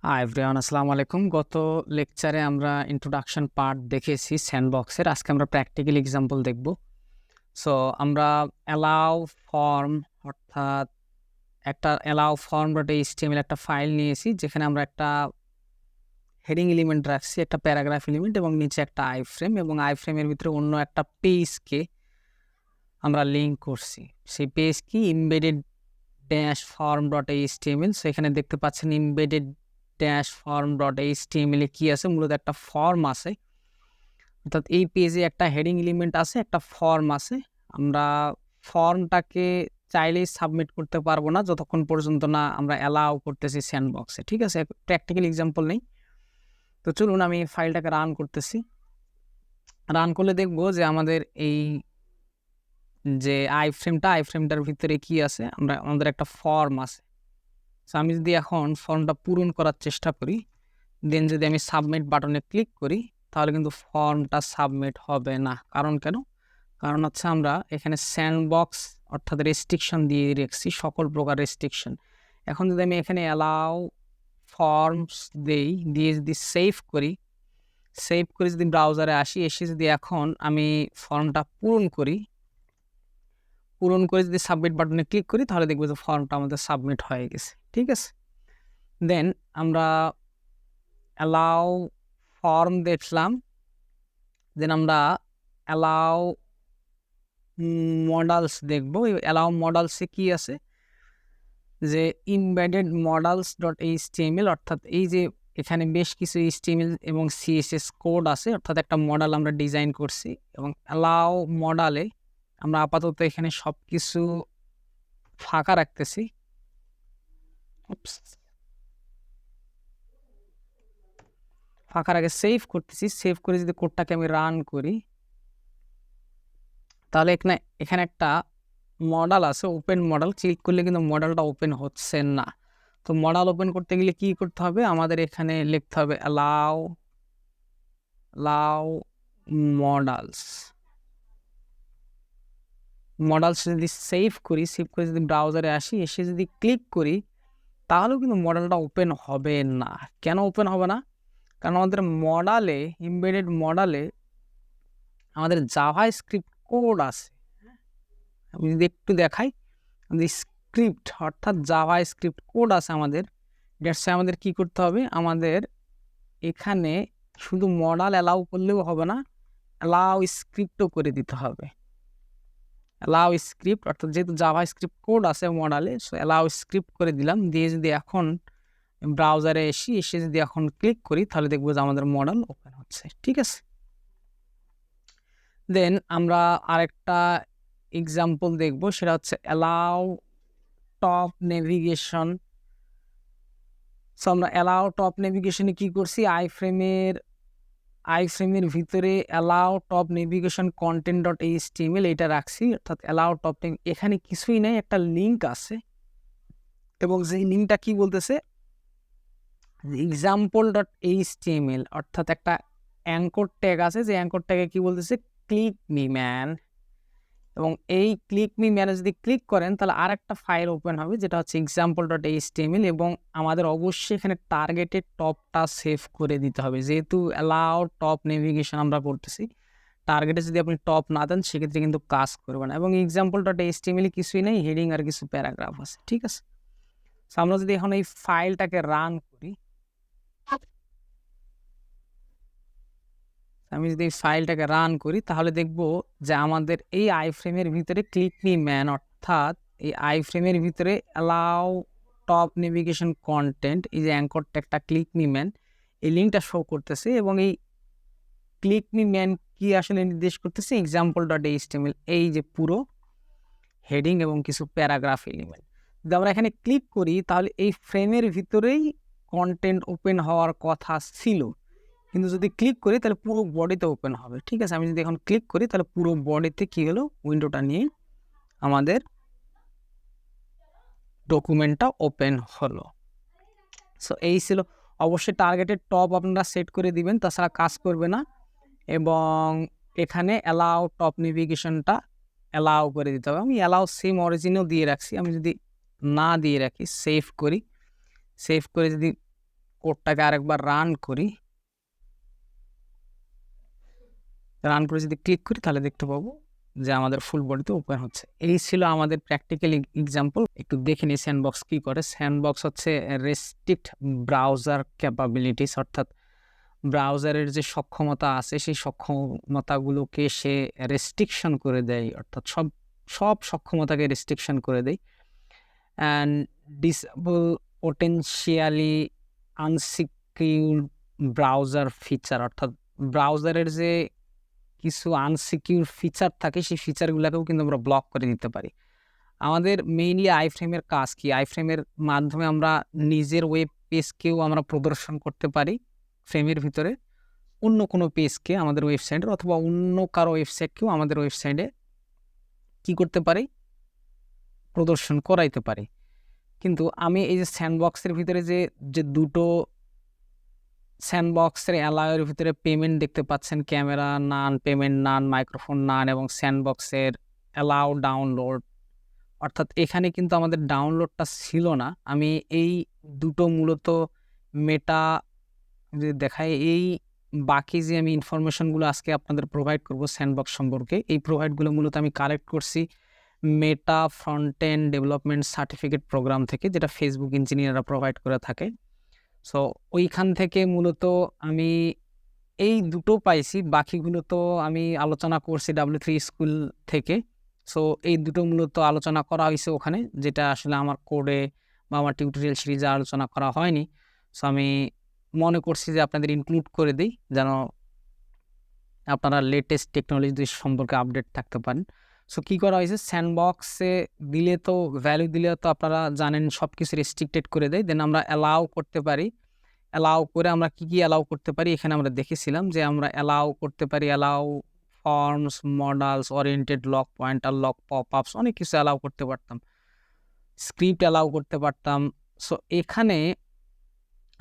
Hi everyone, আসসালামু আলাইকুম। গত লেকচারে আমরা ইন্ট্রোডাকশন পার্ট দেখেছি স্যান্ডবক্সের। আজকে আমরা প্র্যাকটিক্যাল এক্সাম্পল দেখব। সো আমরা অ্যালাউ ফর্ম অর্থাৎ একটা অ্যালাউ ফর্ম ডট এইচটিএমএল একটা ফাইল নিয়েছি, যেখানে আমরা একটা হেডিং এলিমেন্ট রাখছি, একটা প্যারাগ্রাফ এলিমেন্ট এবং নিচে একটা আইফ্রেম, এবং আইফ্রেমের ভিতরে অন্য একটা পেজকে আমরা লিঙ্ক করছি। সেই পেজ কি embedded dash form dot HTML. So এখানে দেখতে পাচ্ছেন embedded dash form dot HTML এ কি আছে, মূলত একটা ফর্ম আছে। অর্থাৎ এই পেজে একটা হেডিং এলিমেন্ট আছে, একটা ফর্ম আছে। আমরা ফর্মটাকে চাইলেই সাবমিট করতে পারবো না যতক্ষণ পর্যন্ত না আমরা অ্যালাউ করতেছি স্যান্ডবক্সে। ঠিক আছে, প্র্যাকটিক্যাল এক্সাম্পল নেই। তো চলুন আমি ফাইলটাকে রান করতেছি। রান করলে দেখবো যে আমাদের এই যে আইফ্রেমটার ভিতরে কি আছে, আমাদের একটা ফর্ম আছে। সো আমি যদি এখন ফর্মটা পূরণ করার চেষ্টা করি, দেন যদি আমি সাবমিট বাটনে ক্লিক করি, তাহলে কিন্তু ফর্মটা সাবমিট হবে না। কেন? কারণ হচ্ছে আমরা এখানে স্যান্ডবক্স অর্থাৎ রেস্ট্রিকশন দিয়ে রেখেছি, সকল প্রকার রেস্ট্রিকশন। এখন যদি আমি এখানে অ্যালাউ ফর্মস দিয়ে যদি সেভ করি যদি ব্রাউজারে আসি, এসে যদি এখন আমি ফর্মটা পূরণ করে যদি সাবমিট বাটনে ক্লিক করি, তাহলে দেখবো যে ফর্মটা আমাদের সাবমিট হয়ে গেছে। ঠিক আছে, দেন আমরা অ্যালাউ ফর্ম দেখলাম, দেন আমরা অ্যালাউ মডেলস দেখবো। অ্যালাউ মডেলসে কি আছে, যে ইমবেডেড মডেলস ডট এইচটিএমএল, অর্থাৎ এই যে এখানে বেশ কিছু এইচটিএমএল এবং সিএসএস কোড আছে, অর্থাৎ একটা মডেল আমরা ডিজাইন করছি। এবং অ্যালাউ মডেলে আমরা আপাতত এখানে সব কিছু ফাঁকা রাখতেছি। ফাঁকার আগে সেভ করতেছি। সেভ করে যদি কোডটাকে আমি রান করি, তাহলে এখানে একটা মডেল আছে, ওপেন মডেল। ক্লিক করলে কিন্তু মডেলটা ওপেন হচ্ছে না। তো মডেল ওপেন করতে গেলে কি করতে হবে, আমাদের এখানে লিখতে হবে অ্যালাউ মডেলস। যদি সেভ করে যদি ব্রাউজারে আসি, এসে যদি ক্লিক করি, তাহলেও কিন্তু মডেলটা ওপেন হবে না। কেন ওপেন হবে না? কারণ আমাদের মডেলে, ইমবেডেড মডেলে আমাদের জাভা স্ক্রিপ্ট কোড আছে। আমি যদি একটু দেখাই, স্ক্রিপ্ট অর্থাৎ জাভা স্ক্রিপ্ট কোড আছে আমাদের। দ্যাটস আমাদের কি করতে হবে, আমাদের এখানে শুধু মডেল অ্যালাউ করলেও হবে না, অ্যালাউ স্ক্রিপ্টও করে দিতে হবে। অ্যালাউ স্ক্রিপ্ট অর্থাৎ যেহেতু জাভা স্ক্রিপ্ট কোড আছে মডেলে, সো অ্যালাউ স্ক্রিপ্ট করে দিলাম। দিয়ে যদি এখন ব্রাউজারে এসে যদি এখন ক্লিক করি, তাহলে দেখবো যে আমাদের মডেল ওপেন হচ্ছে। ঠিক আছে, দেন আমরা আরেকটা এক্সাম্পল দেখব, সেটা হচ্ছে অ্যালাউ টপ নেভিগেশন। সো আমরা অ্যালাউ টপ নেভিগেশনে কি করছি, আইফ্রেমের ভিতরে allow top navigation content dot HTML এটা রাখছি। অর্থাৎ অ্যালাউ টপ, এখানে কিছুই নাই, একটা লিঙ্ক আছে। এবং সেই লিঙ্কটা কি বলতেছে, এক্সাম্পল ডট এইচটিএমএল, অর্থাৎ একটা অ্যাঙ্কর ট্যাগ আছে, যে অ্যাঙ্কর ট্যাগে কি বলতেছে, ক্লিক মি ম্যান। এবং এই ক্লিক মি ম্যানে যদি ক্লিক করেন, তাহলে আর একটা ফাইল ওপেন হবে, যেটা হচ্ছে এক্সাম্পল ডট এইচটিএমএল। এবং আমাদের অবশ্যই এখানে টার্গেটেড টপটা সেভ করে দিতে হবে, যেহেতু অ্যালাউ টপ নেভিগেশন আমরা করতেছি। টার্গেটে যদি আপনি টপ না দেন, সেক্ষেত্রে কিন্তু কাজ করবে না। এবং এক্সাম্পল ডট এইচটিএমএল কিছুই নেই, হেডিং আর কিছু প্যারাগ্রাফ আছে। ঠিক আছে, আমরা যদি এখন এই ফাইলটাকে রান করি, তাহলে দেখব যে আমাদের এই আইফ্রেমের ভিতরে ক্লিক মি ম্যান, অর্থাৎ এই আইফ্রেমের ভিতরে অ্যালাউ টপ নেভিগেশন কন্টেন্ট, এই যে অ্যাঙ্কর ট্যাগটা ক্লিক মি ম্যান, এই লিঙ্কটা শো করতেছে। এবং এই ক্লিক মি ম্যান কি আসলে নির্দেশ করতেছে, এক্সাম্পল ডট এইচটিএমএল, এই যে পুরো হেডিং এবং কিছু প্যারাগ্রাফ এলিমেন্ট। যদি আমরা এখানে ক্লিক করি, তাহলে এই ফ্রেমের ভিতরেই কন্টেন্ট ওপেন হওয়ার কথা ছিল, কিন্তু যদি ক্লিক করি তাহলে পুরো বডিতে ওপেন হবে। ঠিক আছে, আমি যদি এখন ক্লিক করি, তাহলে পুরো বডিতে কি হলো, উইন্ডোটা নিয়ে আমাদের ডকুমেন্টটা ওপেন হলো। সো এই ছিল। অবশ্যই টার্গেটেড টপ আপনারা সেট করে দিবেন, তাছাড়া কাজ করবে না। এবং এখানে অ্যালাউ টপ নেভিগেশনটা অ্যালাউ করে দিতে হবে। আমি অ্যালাউ সেম অরিজিনও দিয়ে রাখছি। আমি যদি না দিয়ে রাখি, সেভ করে যদি কোডটাকে আরেকবার রান করি, রান করে যদি ক্লিক করি তাহলে দেখতে পাবো যে আমাদের ফুল বডিতে ওপেন হচ্ছে। এই ছিল আমাদের প্র্যাকটিক্যাল এক্সাম্পল। একটু দেখে নিই স্যান্ডবক্স কি করে। স্যান্ডবক্স হচ্ছে রেস্ট্রিক্ট ব্রাউজার ক্যাপাবিলিটিস, অর্থাৎ ব্রাউজারের যে সক্ষমতা আছে সেই সক্ষমতাগুলোকে সে রেস্ট্রিকশন করে দেয়, অর্থাৎ সব সক্ষমতাকে রেস্ট্রিকশন করে দেয়। And disable potentially unsecure browser feature, অর্থাৎ ব্রাউজারের যে কিছু আনসিকিউর ফিচার থাকে সেই ফিচারগুলোকেও কিন্তু আমরা ব্লক করে দিতে পারি। আমাদের মেইনলি আইফ্রেমের কাজ কি? আইফ্রেমের মাধ্যমে আমরা নিজের ওয়েব পেজকেও আমরা প্রদর্শন করতে পারি ফ্রেমের ভিতরে, অন্য কোনো পেজকে আমাদের ওয়েবসাইটের, অথবা অন্য কারো ওয়েবসাইটকেও আমাদের ওয়েবসাইটে কি করতে পারি? প্রদর্শন করাইতে পারি। কিন্তু আমি এই যে স্যান্ডবক্সের ভিতরে যে দুটো স্যান্ডবক্সের অ্যালাউয়ের ভিতরে পেমেন্ট দেখতে পাচ্ছেন, ক্যামেরা নান, পেমেন্ট নান, মাইক্রোফোন নান, এবং স্যান্ডবক্সের অ্যালাউ ডাউনলোড, অর্থাৎ এখানে কিন্তু আমাদের ডাউনলোডটা ছিল না। আমি এই দুটো মূলত মেটা যদি দেখাই, এই বাকি যে আমি ইনফরমেশনগুলো আজকে আপনাদের প্রোভাইড করব স্যান্ডবক্স সম্পর্কে, এই প্রোভাইডগুলো মূলত আমি কালেক্ট করছি Meta front end development certificate programme থেকে, যেটা ফেসবুক ইঞ্জিনিয়াররা প্রোভাইড করে থাকে। সো ওইখান থেকে মূলত আমি এই দুটো পাইছি, বাকিগুলো তো আমি আলোচনা করছি W3 স্কুল থেকে। সো এই দুটো মূলত আলোচনা করা হয়েছে ওখানে, যেটা আসলে আমার কোডে বা আমার টিউটোরিয়াল সিরিজে আলোচনা করা হয়নি। সো আমি মনে করছি যে আপনাদের ইনক্লুড করে দিই, যেন আপনারা লেটেস্ট টেকনোলজি সম্পর্কে আপডেট থাকতে পারেন। সো কী করা হয়েছে, স্যান্ডবক্সে দিলে তো ভ্যালু দিলে তো আপনারা জানেন সব কিছু রেস্ট্রিক্টেড করে দেয়। দেন আমরা অ্যালাউ করতে পারি। অ্যালাউ করে আমরা কী অ্যালাউ করতে পারি, এখানে আমরা দেখেছিলাম যে আমরা অ্যালাউ করতে পারি allow forms, models, oriented lock pointer, lock pop ups, অনেক কিছু অ্যালাউ করতে পারতাম, স্ক্রিপ্ট অ্যালাউ করতে পারতাম। সো এখানে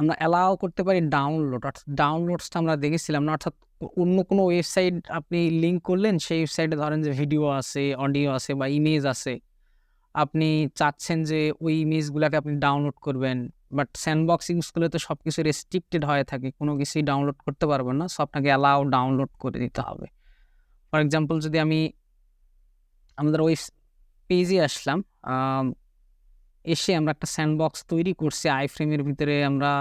আমরা অ্যালাউ করতে পারি ডাউনলোড, অর্থাৎ ডাউনলোডসটা আমরা দেখেছিলাম না, অর্থাৎ অন্য কোনো ওয়েবসাইট আপনি লিঙ্ক করলেন, সেই ওয়েবসাইটে ধরেন যে ভিডিও আছে, অডিও আছে বা ইমেজ আছে, আপনি চাচ্ছেন যে ওই ইমেজগুলোকে আপনি ডাউনলোড করবেন, বাট স্যান্ডবক্স ইউজ করলে তো সব কিছু রেস্ট্রিক্টেড হয়ে থাকে, কোনো কিছুই ডাউনলোড করতে পারবেন না। সো আপনাকে অ্যালাউ ডাউনলোড করে দিতে হবে। ফর এক্সাম্পল যদি আমি আমাদের ওই পেজে আসলাম, এসে আমরা একটা স্যান্ডবক্স তৈরি করছি আইফ্রেমের ভিতরে, আমরা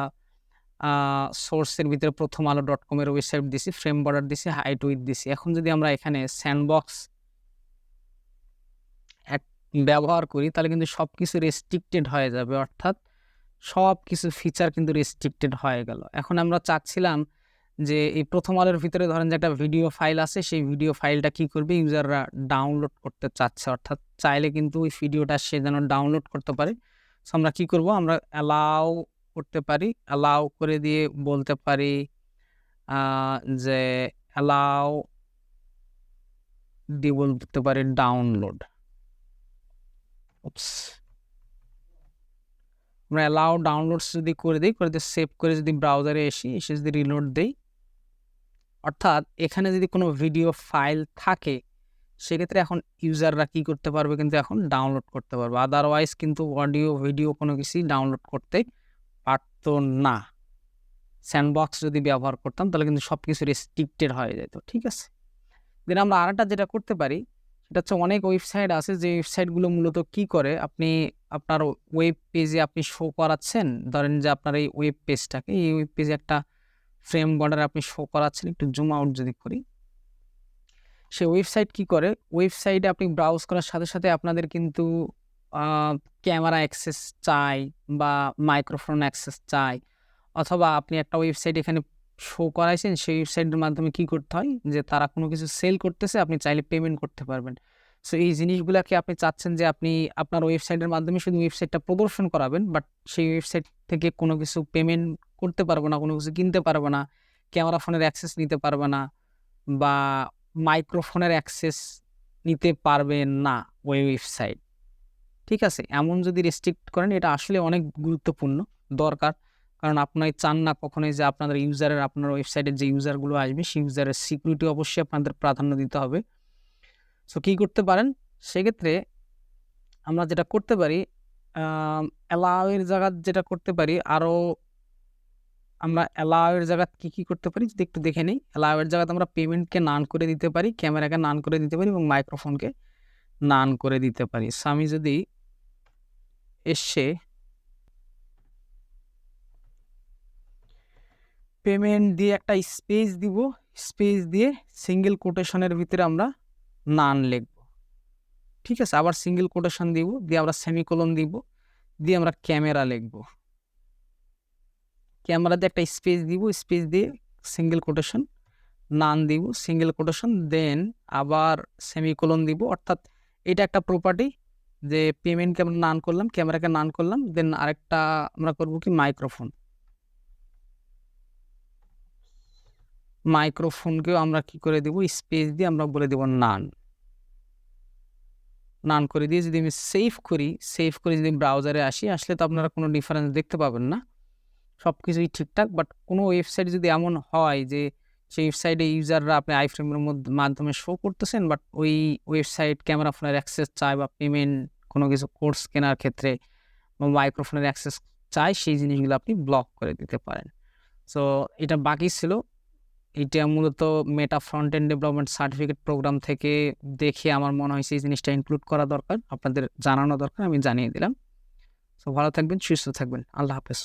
সোর্সের ভিতরে প্রথম আলো .com-এর ওয়েবসাইট দিছি, ফ্রেম বর্ডার দিছি, হাইট উইথ দিছি। এখন যদি আমরা এখানে স্যান্ডবক্স ব্যবহার করি তাহলে কিন্তু সব কিছু রেস্ট্রিক্টেড হয়ে যাবে, অর্থাৎ সব কিছু ফিচার কিন্তু রেস্ট্রিক্টেড হয়ে গেল। এখন আমরা চাচ্ছিলাম যে এই প্রথম আলোর ভিতরে ধরেন যে একটা ভিডিও ফাইল আছে, সেই ভিডিও ফাইলটা কি করবে, ইউজাররা ডাউনলোড করতে চাচ্ছে, অর্থাৎ চাইলে কিন্তু ওই ভিডিওটা সে যেন ডাউনলোড করতে পারে। সো আমরা কি করব, আমরা অ্যালাউ করতে পারি, অ্যালাউ করে দিয়ে বলতে পারি যে অ্যালাউ দিয়ে বলতে পারি ডাউনলোড। আমরা অ্যালাউ ডাউনলোডস যদি করে দিই, সেভ করে যদি ব্রাউজারে এসে যদি রিলোড দিই, অর্থাৎ এখানে যদি কোনো ভিডিও ফাইল থাকে সেক্ষেত্রে এখন ইউজাররা কি করতে পারবে, কিন্তু এখন ডাউনলোড করতে পারবে। আদারওয়াইজ কিন্তু অডিও ভিডিও কোনো কিছুই ডাউনলোড করতে পারতো না। স্যান্ডবক্স যদি ব্যবহার করতাম তাহলে কিন্তু সব কিছু রেস্ট্রিক্টেড হয়ে যেত, ঠিক আছে। দেন আমরা আরেকটা যেটা করতে পারি সেটা হচ্ছে, অনেক ওয়েবসাইট আছে যে ওয়েবসাইটগুলো মূলত কি করে, আপনি আপনার ওয়েব পেজে আপনি শো করাচ্ছেন, ধরেন যে আপনার এই ওয়েব পেজটাকে, এই ওয়েব পেজে একটা ফ্রেম বর্ডার আপনি শো করাচ্ছেন, একটু জুম আউট যদি করি, সে ওয়েবসাইট কি করে, ওয়েবসাইটে আপনি ব্রাউজ করার সাথে সাথে আপনাদের কিন্তু ক্যামেরা অ্যাক্সেস চাই বা মাইক্রোফোন অ্যাক্সেস চাই, অথবা আপনি একটা ওয়েবসাইট এখানে শো করাইছেন, সেই ওয়েবসাইটের মাধ্যমে কি করতে হয়, যে তারা কোনো কিছু সেল করতেছে, আপনি চাইলে পেমেন্ট করতে পারবেন। সো এই জিনিসগুলোকে আপনি চাচ্ছেন যে আপনি আপনার ওয়েবসাইটের মাধ্যমে শুধু ওয়েবসাইটটা প্রদর্শন করাবেন, বাট সেই ওয়েবসাইট থেকে কোনো কিছু পেমেন্ট করতে পারবো না, কোনো কিছু কিনতে পারবো না, ক্যামেরা ফোনের অ্যাক্সেস নিতে পারবে না, বা মাইক্রোফোনের অ্যাক্সেস নিতে পারবেন না ওই ওয়েবসাইট, ঠিক আছে। এমন যদি রেস্ট্রিক্ট করেন, এটা আসলে অনেক গুরুত্বপূর্ণ দরকার, কারণ আপনারা চান না কখনোই যে আপনাদের ইউজারের, আপনার ওয়েবসাইটের যে ইউজারগুলো আসবে সেই ইউজারের সিকিউরিটি অবশ্যই আপনাদের প্রাধান্য দিতে হবে। সো কী করতে পারেন, সেক্ষেত্রে আমরা যেটা করতে পারি, অ্যালাউয়ের জায়গা যেটা করতে পারি, আরও আমরা অ্যালাউ এর জায়গায় কি করতে পারি যদি একটু দেখে নিই। অ্যালাউ এর জায়গায় আমরা পেমেন্টকে নান করে দিতে পারি, ক্যামেরাকে নান করে দিতে পারি এবং মাইক্রোফোনকে নান করে দিতে পারি। সো আমি যদি এসে পেমেন্ট দিয়ে একটা স্পেস দিব, স্পেস দিয়ে সিঙ্গেল কোটেশনের ভিতরে আমরা নান লিখব, ঠিক আছে। আবার সিঙ্গেল কোটেশন দিব, দিয়ে আমরা সেমিকোলন দিব, দিয়ে আমরা ক্যামেরা লিখব। ক্যামেরা দিয়ে একটা স্পেস দিব, স্পেস দিয়ে সিঙ্গেল কোটেশন, নান দিব, সিঙ্গেল কোটেশন, দেন আবার সেমিকোলন দিব। অর্থাৎ এটা একটা প্রপার্টি যে পেমেন্টকে আমরা নান করলাম, ক্যামেরাকে নান করলাম, দেন আরেকটা আমরা করব কি মাইক্রোফোন, মাইক্রোফোনকেও আমরা কি করে দেব, স্পেস দিয়ে আমরা বলে দেব নান। নান করে দিয়ে যদি আমি সেভ করি, সেভ করে যদি ব্রাউজারে আসি, আসলে তো আপনারা কোনো ডিফারেন্স দেখতে পাবেন না, সব কিছুই ঠিকঠাক। বাট কোনো ওয়েবসাইট যদি এমন হয় যে সেই ওয়েবসাইটে ইউজাররা আপনি আইফ্রেমের মাধ্যমে শো করতেছেন, বাট ওই ওয়েবসাইট ক্যামেরা ফোনের অ্যাক্সেস চায় বা পেমেন্ট কোনো কিছু কোর্স কেনার ক্ষেত্রে বা মাইক্রোফোনের অ্যাক্সেস চায়, সেই জিনিসগুলো আপনি ব্লক করে দিতে পারেন। সো এটা বাকি ছিল। এটা মূলত Meta front end development certificate programme থেকে দেখে আমার মনে হয়েছে এই জিনিসটা ইনক্লুড করা দরকার, আপনাদের জানানো দরকার, আমি জানিয়ে দিলাম। সো ভালো থাকবেন, সুস্থ থাকবেন, আল্লাহ হাফেজ।